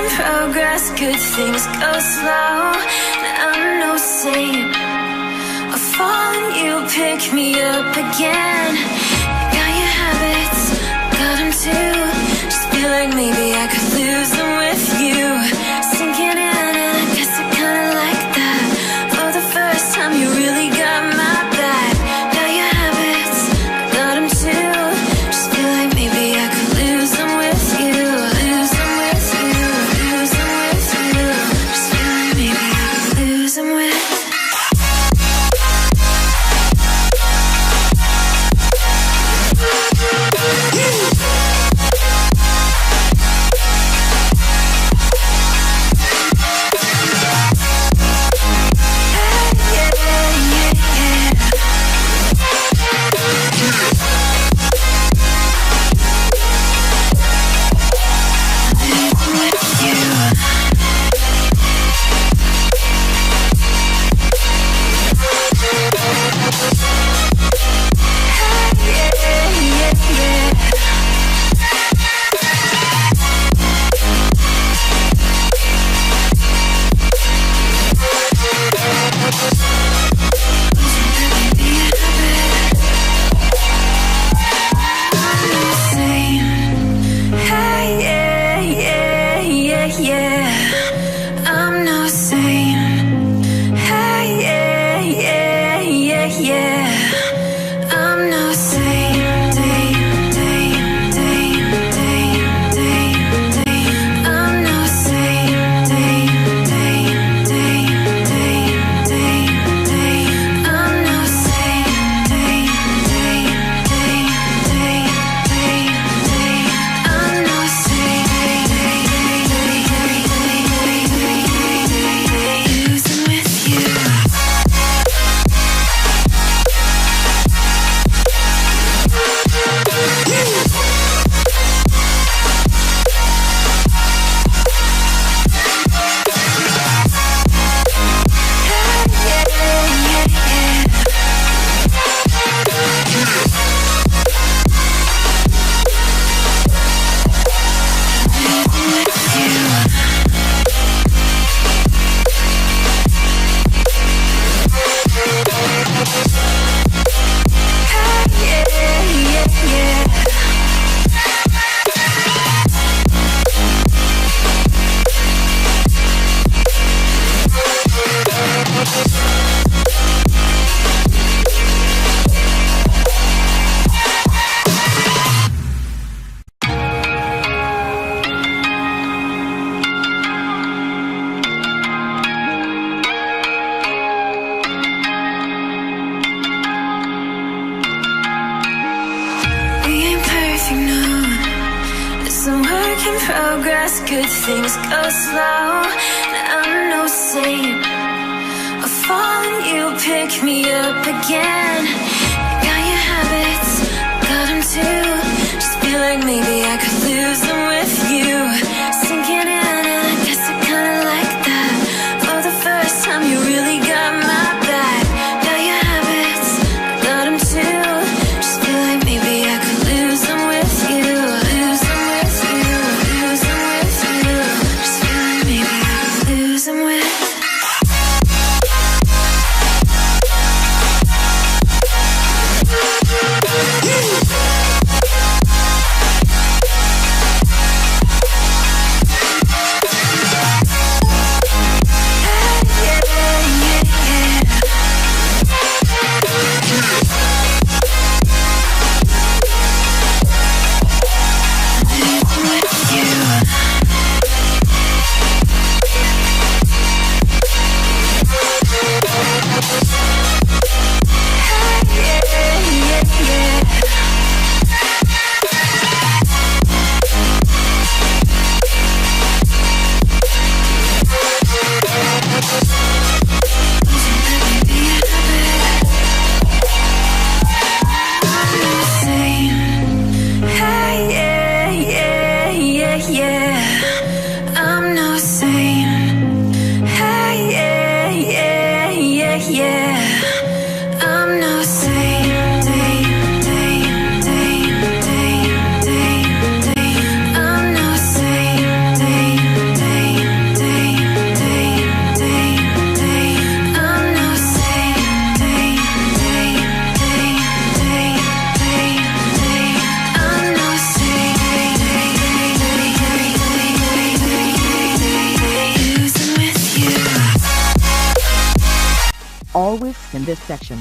in progress, good things go slow. I'm no saint. I fall and you pick me up again. Got your habits, got them too. Just feel like maybe I could lose them with you. Sinking in and I guess I kinda like that. For the first time you really got my back. Got your habits, got them too. Just feel like maybe I could lose them with you. Lose them with you, lose them with you. Just feel like maybe I could lose them with you. Good things go slow. I'm no saint. I fall and you pick me up again. Got your habits, got them too. Just feel like maybe I could lose them with you. Sinking in and I guess I kinda like that. For the first time you really got my back. Got your habits, got them too. Just feel like maybe I could lose them with you. Lose them with you, lose them with you. Just feel like maybe I could lose them with you. always in this section.